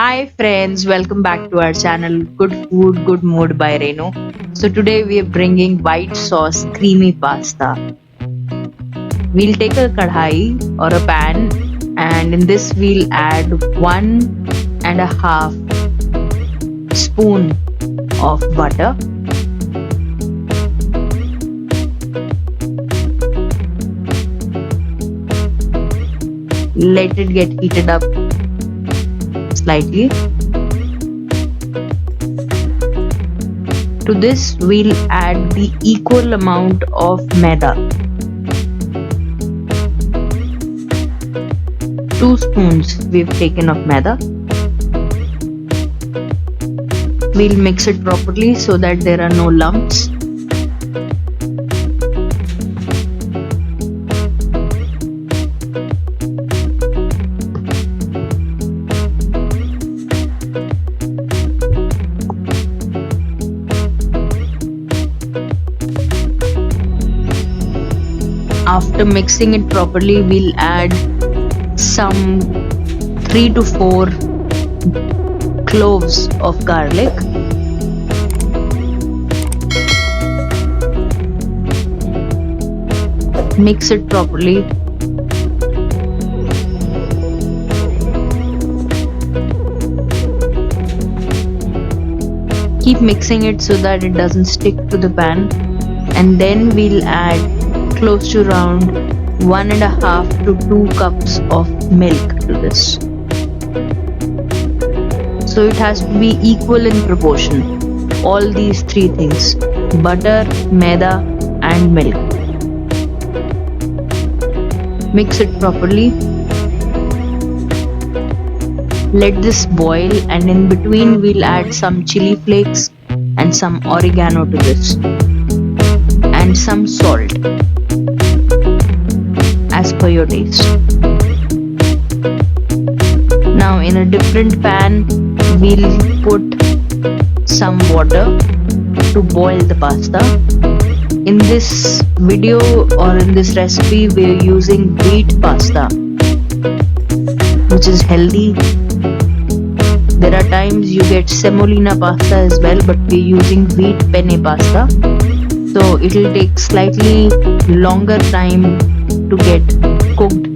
Hi friends, welcome back to our channel Good Food, Good Mood by Renu. So today we are bringing white sauce creamy pasta. We'll take a kadhai or a pan and in this we'll add 1.5 spoon of butter. Let it get heated up slightly. To this we'll add the equal amount of maida. 2 spoons we've taken of maida. We'll mix it properly so that there are no lumps. After mixing it properly, we'll add some 3 to 4 cloves of garlic. Mix it properly. Keep mixing it so that it doesn't stick to the pan, and then we'll add close to around 1.5 to 2 cups of milk to this. So it has to be equal in proportion. All these 3 things: butter, maida and milk. Mix it properly. Let this boil, and in between we'll add some chili flakes and some oregano to this and some salt as per your taste. Now in a different pan we'll put some water to boil the pasta. In this video or in this recipe we're using wheat pasta, which is healthy. There are times you get semolina pasta as well, but we're using wheat penne pasta, so it will take slightly longer time to get cooked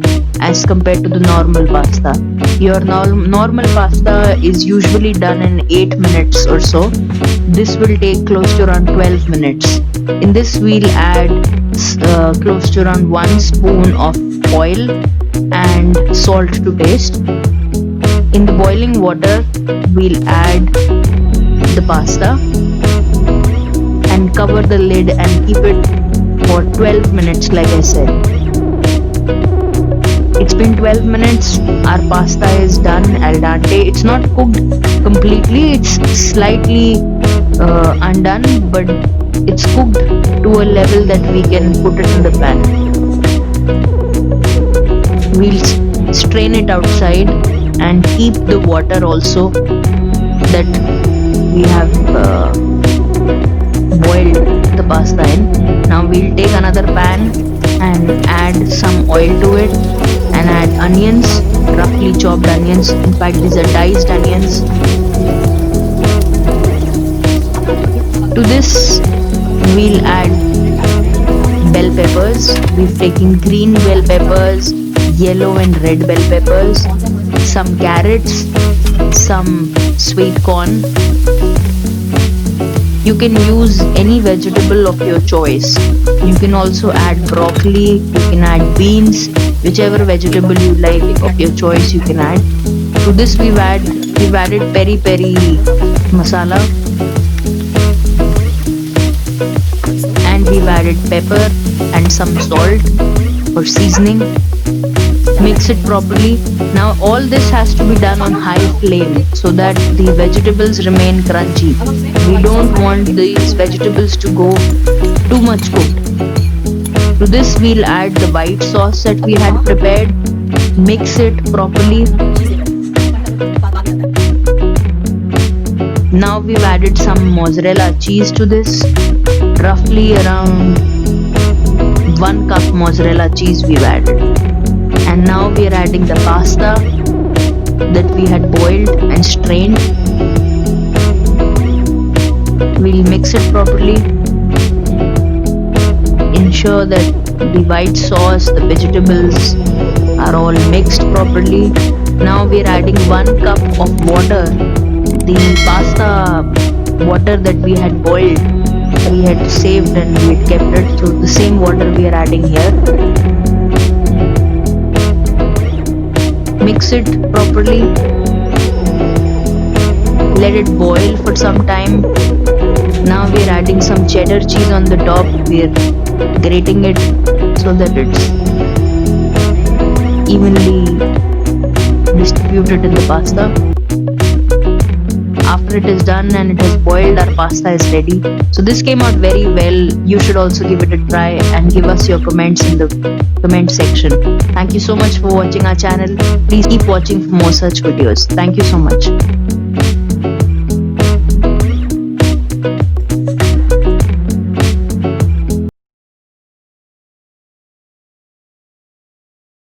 as compared to the normal pasta. Your normal pasta is usually done in 8 minutes or so. This will take close to around 12 minutes. In this we'll add close to around 1 spoon of oil and salt to taste. In the boiling water we'll add the pasta and cover the lid and keep it for 12 minutes like I said. It's been 12 minutes, our pasta is done al dente. It's not cooked completely, it's slightly undone, but it's cooked to a level that we can put it in the pan. We'll strain it outside and keep the water also that we have boiled the pasta in. Now we'll take another pan and add some oil to it and add onions, roughly chopped onions. In fact, these are diced onions. To this we'll add bell peppers. We've taken green bell peppers, yellow and red bell peppers, some carrots, some sweet corn. You can use any vegetable of your choice. You can also add broccoli, you can add beans, whichever vegetable you like of your choice you can add. To this we've added peri peri masala, and we've added pepper and some salt for seasoning. Mix it properly. Now all this has to be done on high flame so that the vegetables remain crunchy. We don't want these vegetables to go too much cooked. To this we'll add the white sauce that we had prepared. Mix it properly. Now we've added some mozzarella cheese to this. Roughly around 1 cup mozzarella cheese we've added. And now we are adding the pasta that we had boiled and strained. We'll mix it properly. Ensure that the white sauce, the vegetables are all mixed properly. Now we're adding 1 cup of water. The pasta water that we had boiled, we had saved and we had kept it. So the same water we are adding here. Mix it properly. Let it boil for some time. Now we are adding some cheddar cheese on the top. We are grating it so that it's evenly distributed in the pasta. After it is done and it has boiled, our pasta is ready. So this came out very well. You should also give it a try and give us your comments in the comment section. Thank you so much for watching our channel. Please keep watching for more such videos. Thank you so much.